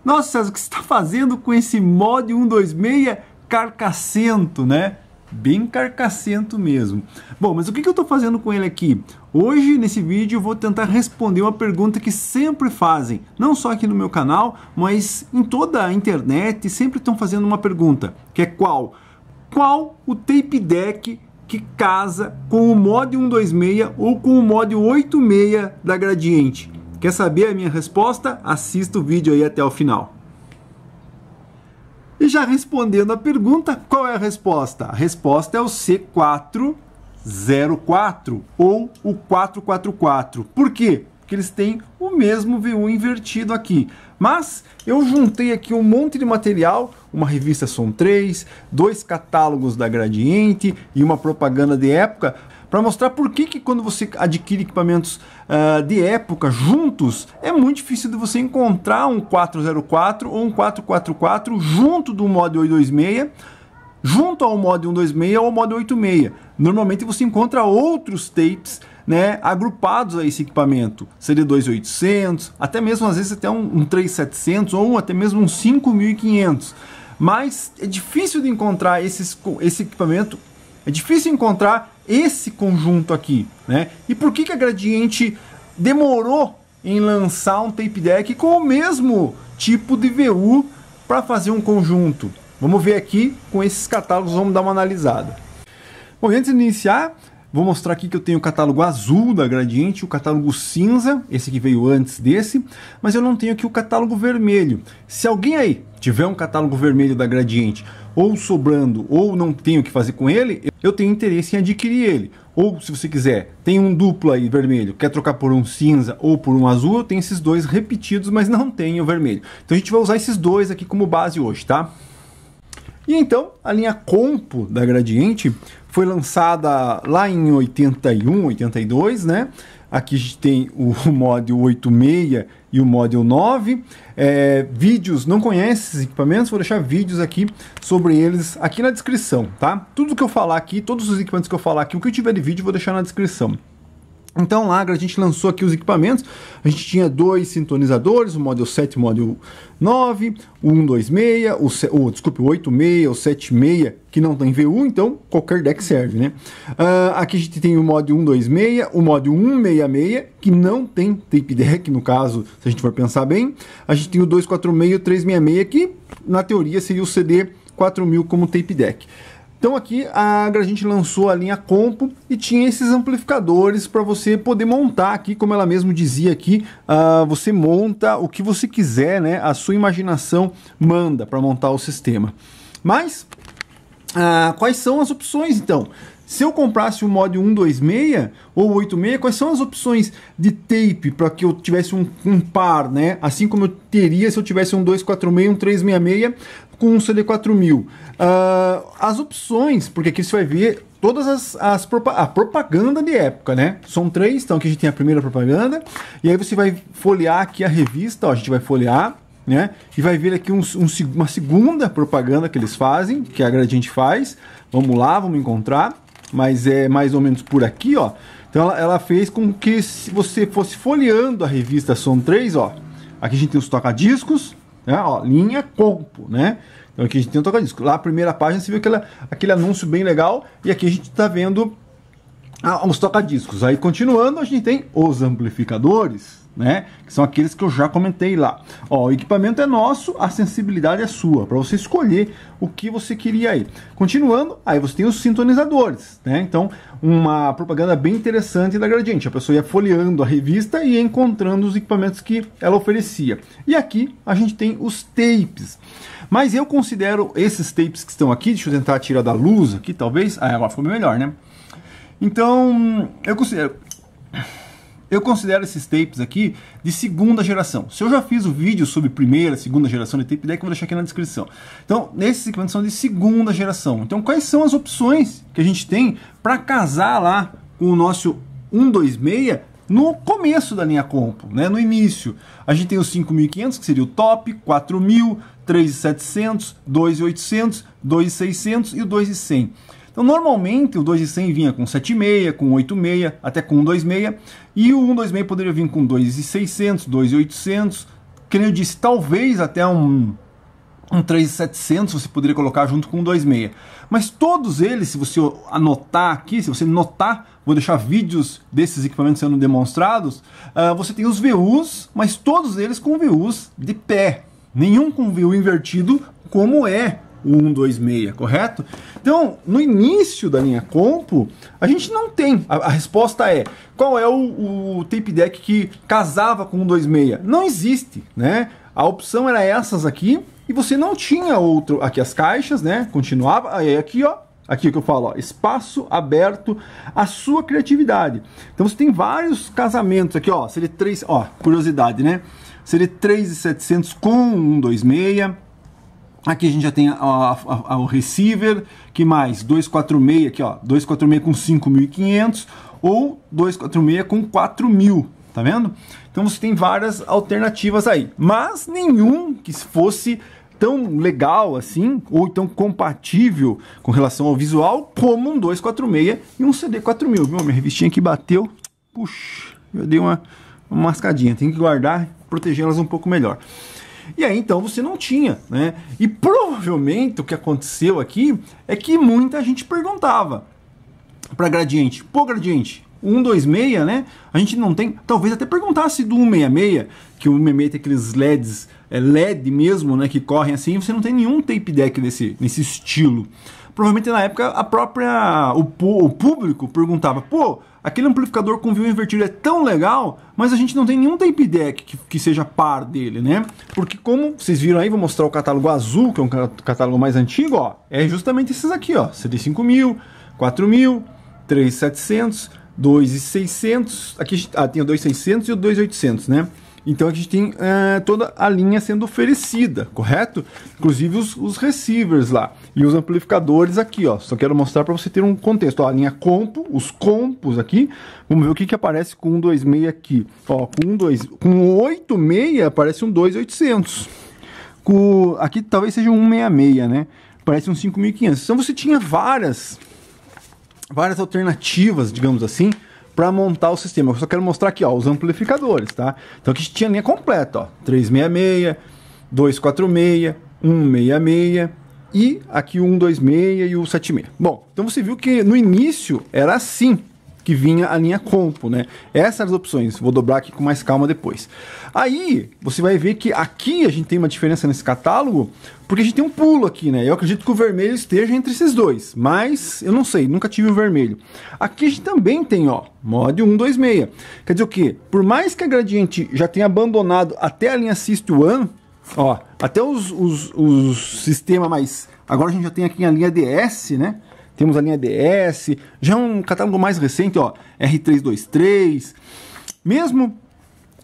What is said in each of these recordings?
Nossa, César, o que você está fazendo com esse mod 126 carcassento, né? Bem carcassento mesmo. Bom, mas o que eu estou fazendo com ele aqui? Hoje, nesse vídeo, eu vou tentar responder uma pergunta que sempre fazem, não só aqui no meu canal, mas em toda a internet, sempre estão fazendo uma pergunta, que é qual? Qual o tape deck que casa com o mod 126 ou com o mod 86 da Gradiente? Quer saber a minha resposta? Assista o vídeo aí até o final. E já respondendo a pergunta, qual é a resposta? A resposta é o C404 ou o 444. Por quê? Porque eles têm o mesmo VU invertido aqui. Mas eu juntei aqui um monte de material, uma revista Som 3, 2 catálogos da Gradiente e uma propaganda de época, para mostrar por que quando você adquire equipamentos de época juntos, é muito difícil de você encontrar um 404 ou um 444 junto do mod 826, junto ao mod 126 ou ao mod 86. Normalmente você encontra outros tapes, né, agrupados a esse equipamento, CD2800, até mesmo às vezes até um 3700 ou até mesmo um 5500. Mas é difícil de encontrar esse equipamento, é difícil encontrar esse conjunto aqui, né? E por que a Gradiente demorou em lançar um tape deck com o mesmo tipo de VU para fazer um conjunto? Vamos ver aqui com esses catálogos, vamos dar uma analisada. Bom, antes de iniciar, vou mostrar aqui que eu tenho o catálogo azul da Gradiente, o catálogo cinza, esse que veio antes desse, mas eu não tenho aqui o catálogo vermelho. Se alguém aí tiver um catálogo vermelho da Gradiente, ou sobrando, ou não tenho o que fazer com ele, eu tenho interesse em adquirir ele. Ou, se você quiser, tem um duplo aí vermelho, quer trocar por um cinza ou por um azul, eu tenho esses dois repetidos, mas não tenho o vermelho. Então a gente vai usar esses dois aqui como base hoje, tá? E então, a linha Compo da Gradiente foi lançada lá em 81, 82, né? Aqui a gente tem o mod 86 e o mod 9. Vídeos, não conhece esses equipamentos, vou deixar vídeos aqui sobre eles aqui na descrição, tá? Tudo que eu falar aqui, todos os equipamentos que eu falar aqui, o que eu tiver de vídeo, eu vou deixar na descrição. Então lá a gente lançou aqui os equipamentos, a gente tinha 2 sintonizadores, o Model 7 e o Model 9, o 126, o 86, o 76, que não tem VU, então qualquer deck serve, né? Aqui a gente tem o Model 126, o Model 166, que não tem tape deck, no caso, se a gente for pensar bem. A gente tem o 246 e o 366, que na teoria seria o CD 4000 como tape deck. Então aqui a Gradiente lançou a linha Compo e tinha esses amplificadores para você poder montar aqui, como ela mesmo dizia aqui, você monta o que você quiser, né? A sua imaginação manda para montar o sistema. Mas quais são as opções então? Se eu comprasse o mod 126 ou 86, quais são as opções de tape para que eu tivesse um par, né? Assim como eu teria se eu tivesse um 246, um 366 com um CD 4000. As opções, porque aqui você vai ver todas a propaganda de época, né? São 3, então aqui a gente tem a primeira propaganda, e aí você vai folhear aqui a revista, ó, a gente vai folhear, né? E vai ver aqui uma segunda propaganda que eles fazem, que a Gradiente faz. Vamos lá, vamos encontrar. Mas é mais ou menos por aqui, ó. Então ela fez com que se você fosse folheando a revista Som 3, ó. Aqui a gente tem os toca-discos, né? Ó, linha Compo, né? Então aqui a gente tem o toca-disco. Lá a primeira página você viu aquele anúncio bem legal. E aqui a gente tá vendo os toca-discos. Aí continuando, a gente tem os amplificadores, né? Que são aqueles que eu já comentei lá. Ó, o equipamento é nosso, a sensibilidade é sua, para você escolher o que você queria aí. Continuando, aí você tem os sintonizadores, né? Então, uma propaganda bem interessante da Gradiente. A pessoa ia folheando a revista e ia encontrando os equipamentos que ela oferecia. E aqui a gente tem os tapes. Mas eu considero esses tapes que estão aqui, deixa eu tentar tirar da luz aqui, talvez. Agora ficou melhor, né? Então, eu considero esses tapes aqui de segunda geração. Se eu já fiz o vídeo sobre primeira, segunda geração de tape deck, eu vou deixar aqui na descrição. Então, esses equipamentos são de segunda geração. Então, quais são as opções que a gente tem para casar lá com o nosso 126 no começo da linha Compo, né? No início? A gente tem os 5500, que seria o top, 4000, 3700, 2800, 2600 e o 2100. Então, normalmente, o 2.100 vinha com 7.6, com 8.6, até com 1.26, e o 1.26 poderia vir com 2.600, 2.800, que nem eu disse, talvez até um 3700 você poderia colocar junto com um 26. Mas todos eles, se você anotar aqui, se você notar, vou deixar vídeos desses equipamentos sendo demonstrados, você tem os VUs, mas todos eles com VUs de pé. Nenhum com VU invertido como é o 126, correto? Então, no início da linha Compo, a gente não tem. A resposta é, qual é o tape deck que casava com o 126? Não existe, né? A opção era essas aqui, e você não tinha outro. Aqui as caixas, né? Continuava. Aí aqui, ó. Aqui é o que eu falo, ó, espaço aberto à sua criatividade. Então você tem vários casamentos aqui, ó. Seria 3, ó, curiosidade, né? Seria 3.700 com 126. Aqui a gente já tem o receiver. Que mais? 246 aqui, ó. 246 com 5.500 ou 246 com 4.000. Tá vendo? Então você tem várias alternativas aí, mas nenhum que fosse tão legal assim, ou tão compatível com relação ao visual, como um 246 e um CD4000, viu? Minha revistinha aqui bateu, puxa, eu dei uma mascadinha, tem que guardar, protegê-las um pouco melhor. E aí então você não tinha, né? E provavelmente o que aconteceu aqui é que muita gente perguntava para Gradiente, pô Gradiente, 126, né? A gente não tem, talvez até perguntasse do 166, que o 166 tem aqueles LEDs, LED mesmo, né, que correm assim, você não tem nenhum tape deck nesse estilo. Provavelmente na época o público perguntava, pô, aquele amplificador com VU invertido é tão legal, mas a gente não tem nenhum tape deck que seja par dele, né? Porque como vocês viram aí, vou mostrar o catálogo azul, que é um catálogo mais antigo, ó, é justamente esses aqui, ó, CD5000, 4000, 3700, 2.600, aqui tem o 2.600 e o 2.800, né? Então aqui a gente tem toda a linha sendo oferecida, correto? Inclusive os receivers lá e os amplificadores aqui, ó. Só quero mostrar para você ter um contexto. Ó, a linha Compo, os compos aqui. Vamos ver o que aparece com um 126 aqui. Ó, com 86 aparece um 2.800. Aqui talvez seja um 166, né? Parece um 5.500. Então você tinha várias alternativas, digamos assim, para montar o sistema. Eu só quero mostrar aqui, ó, os amplificadores, tá? Então aqui tinha a linha completa, ó, 366, 246, 166 e aqui o 126 e o 76. Bom, então você viu que no início era assim que vinha a linha Compo, né? Essas são as opções. Vou dobrar aqui com mais calma depois. Aí, você vai ver que aqui a gente tem uma diferença nesse catálogo, porque a gente tem um pulo aqui, né? Eu acredito que o vermelho esteja entre esses dois, mas eu não sei, nunca tive o vermelho. Aqui a gente também tem, ó, mod 126. Quer dizer o quê? Por mais que a Gradiente já tenha abandonado até a linha System One, ó, até os sistemas mais... Agora a gente já tem aqui a linha DS, né? Temos a linha DS, já um catálogo mais recente, ó, R323. Mesmo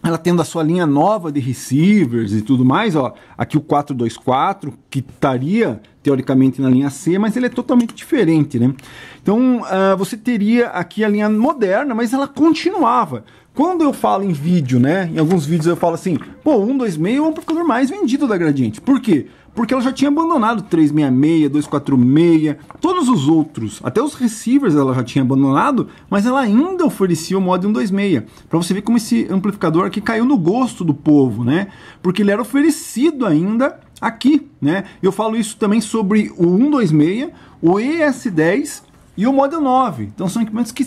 ela tendo a sua linha nova de receivers e tudo mais, ó, aqui o 424, que estaria teoricamente na linha C, mas ele é totalmente diferente, né? Então, você teria aqui a linha moderna, mas ela continuava. Quando eu falo em vídeo, né, em alguns vídeos eu falo assim, pô, 126 é o amplificador mais vendido da Gradiente. Por quê? Porque ela já tinha abandonado 366, 246, todos os outros, até os receivers ela já tinha abandonado, mas ela ainda oferecia o mod 126, para você ver como esse amplificador aqui caiu no gosto do povo, né? Porque ele era oferecido ainda aqui, né? Eu falo isso também sobre o 126, o ES10 e o Model 9. Então são equipamentos que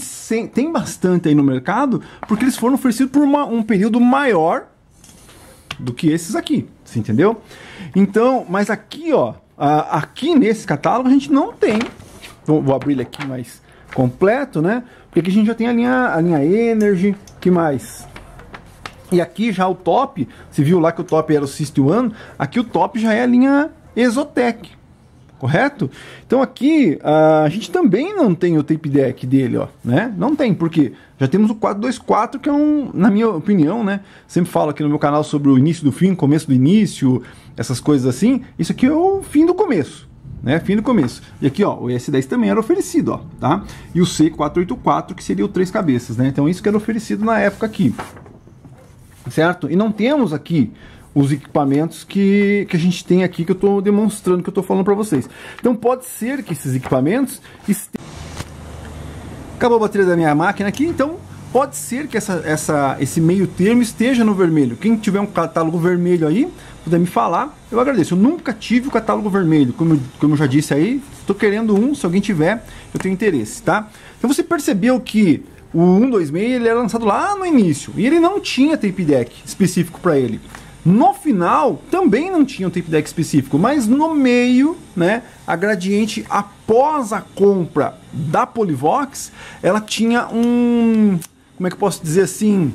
tem bastante aí no mercado, porque eles foram oferecidos por um período maior do que esses aqui, você entendeu? Então, mas aqui, ó, aqui nesse catálogo a gente não tem. Vou abrir ele aqui mais completo, né? Porque aqui a gente já tem a linha Energy, que mais? E aqui já o top, você viu lá que o top era o System One, aqui o top já é a linha Exotec, correto? Então aqui a gente também não tem o tape deck dele, ó, né? Não tem, porque já temos o 424, que é na minha opinião, né? Sempre falo aqui no meu canal sobre o início do fim, começo do início, essas coisas assim. Isso aqui é o fim do começo, né? Fim do começo. E aqui, ó, o ES10 também era oferecido, ó, tá? E o C484, que seria o 3 cabeças, né? Então isso que era oferecido na época aqui, certo? E não temos aqui os equipamentos que a gente tem aqui, que eu estou demonstrando, que eu estou falando para vocês. Então pode ser que esses equipamentos... Acabou a bateria da minha máquina aqui, então pode ser que esse meio termo esteja no vermelho. Quem tiver um catálogo vermelho aí, puder me falar, eu agradeço. Eu nunca tive o catálogo vermelho, como eu já disse aí, estou querendo um, se alguém tiver, eu tenho interesse, tá? Então você percebeu que o 126 ele era lançado lá no início, e ele não tinha tape deck específico para ele. No final, também não tinha um tape deck específico, mas no meio, né, a Gradiente, após a compra da Polivox, ela tinha como é que eu posso dizer assim?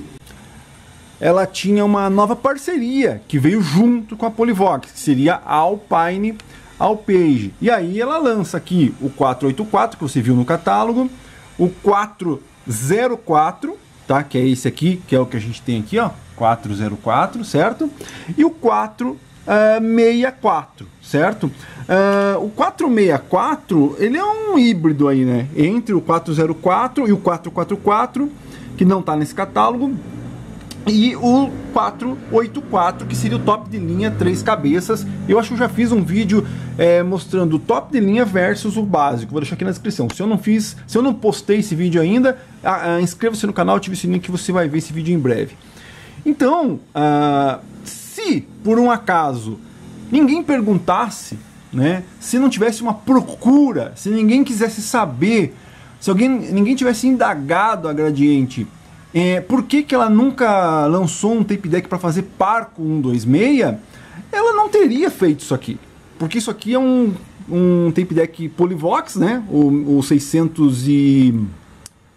Ela tinha uma nova parceria que veio junto com a Polivox, que seria a Alpine Alpage. E aí ela lança aqui o 484, que você viu no catálogo, o 404, tá? Que é esse aqui, que é o que a gente tem aqui, ó, 404, certo? E o 464, certo? O 464, ele é um híbrido aí, né? Entre o 404 e o 444, que não tá nesse catálogo, e o 484, que seria o top de linha 3 cabeças. Eu acho que eu já fiz um vídeo mostrando o top de linha versus o básico. Vou deixar aqui na descrição. Se eu não postei esse vídeo ainda, inscreva-se no canal, ative o sininho que você vai ver esse vídeo em breve. Então, se por um acaso ninguém perguntasse, né, se não tivesse uma procura, se ninguém quisesse saber, se ninguém tivesse indagado a Gradiente, por que ela nunca lançou um tape deck para fazer par com o 126, ela não teria feito isso aqui. Porque isso aqui é um tape deck Polivox, né? O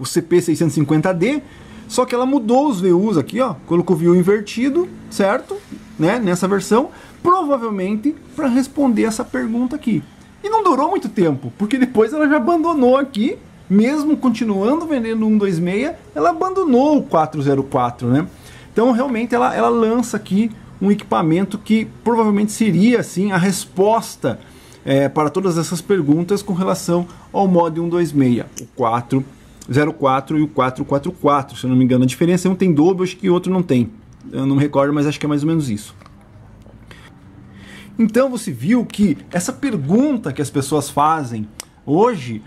CP650D, só que ela mudou os VUs aqui, ó, colocou o VU invertido, certo? Né? Nessa versão, provavelmente para responder essa pergunta aqui. E não durou muito tempo, porque depois ela já abandonou aqui. Mesmo continuando vendendo o 126, ela abandonou o 404, né? Então realmente ela lança aqui um equipamento que provavelmente seria assim a resposta para todas essas perguntas com relação ao mod 126, o 404 e o 444, se eu não me engano. A diferença é um tem dobro, acho que o outro não tem. Eu não me recordo, mas acho que é mais ou menos isso. Então você viu que essa pergunta que as pessoas fazem hoje,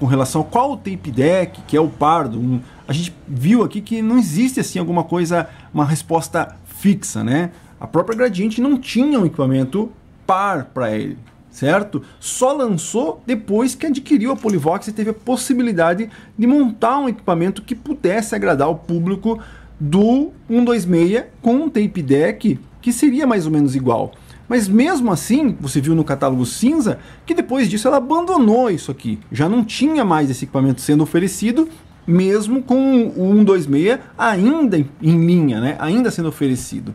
com relação a qual o tape deck, que é o pardo, a gente viu aqui que não existe assim alguma coisa, uma resposta fixa, né? A própria Gradiente não tinha um equipamento par para ele, certo? Só lançou depois que adquiriu a Polivox e teve a possibilidade de montar um equipamento que pudesse agradar o público do 126 com um tape deck que seria mais ou menos igual. Mas mesmo assim, você viu no catálogo cinza que depois disso ela abandonou isso aqui. Já não tinha mais esse equipamento sendo oferecido, mesmo com o 126 ainda em linha, né? Ainda sendo oferecido.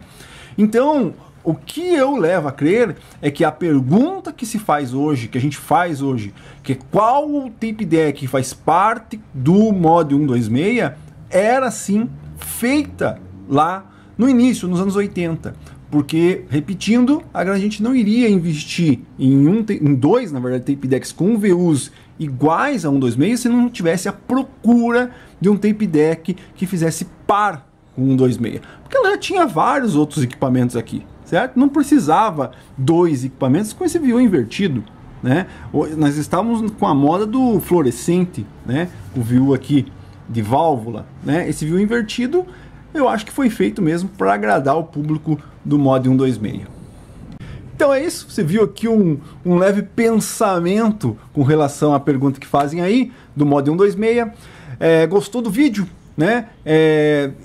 Então, o que eu levo a crer é que a pergunta que se faz hoje, que a gente faz hoje, que é qual o tape deck faz parte do mod 126, era sim feita lá no início, nos anos 80. Porque, repetindo, a Gradiente não iria investir em dois, na verdade, tape decks com VUs iguais a 126 se não tivesse a procura de um tape deck que fizesse par com 126. Porque ela já tinha vários outros equipamentos aqui, certo? Não precisava dois equipamentos com esse VU invertido, né? Nós estávamos com a moda do fluorescente, né? O VU aqui de válvula, né? Esse VU invertido, eu acho que foi feito mesmo para agradar o público do mod 126. Então é isso, você viu aqui um leve pensamento com relação à pergunta que fazem aí do mod 126. Gostou do vídeo, né?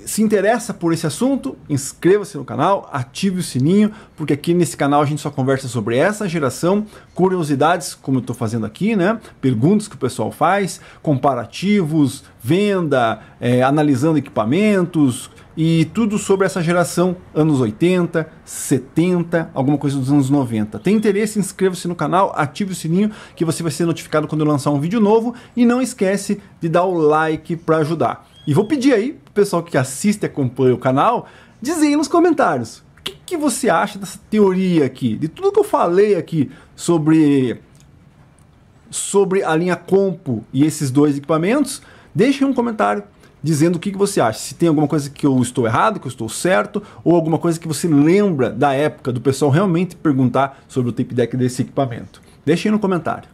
Se interessa por esse assunto, inscreva-se no canal, ative o sininho, porque aqui nesse canal a gente só conversa sobre essa geração, curiosidades, como eu estou fazendo aqui, né? Perguntas que o pessoal faz, comparativos, venda, analisando equipamentos e tudo sobre essa geração anos 80, 70, alguma coisa dos anos 90. Tem interesse? Inscreva-se no canal, ative o sininho que você vai ser notificado quando eu lançar um vídeo novo e não esquece de dar o like para ajudar. E vou pedir aí pro pessoal que assiste e acompanha o canal, dizer aí nos comentários o que você acha dessa teoria aqui, de tudo que eu falei aqui sobre a linha Compo e esses dois equipamentos. Deixe um comentário dizendo o que você acha, se tem alguma coisa que eu estou errado, que eu estou certo, ou alguma coisa que você lembra da época do pessoal realmente perguntar sobre o tape deck desse equipamento. Deixe aí no comentário.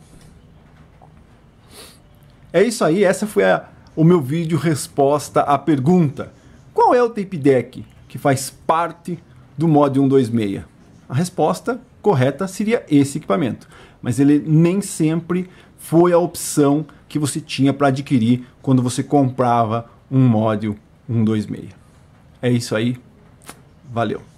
É isso aí, essa foi o meu vídeo resposta à pergunta: qual é o tape deck que faz parte do Mod 126? A resposta correta seria esse equipamento, mas ele nem sempre foi a opção que você tinha para adquirir quando você comprava um Mod 126. É isso aí, valeu!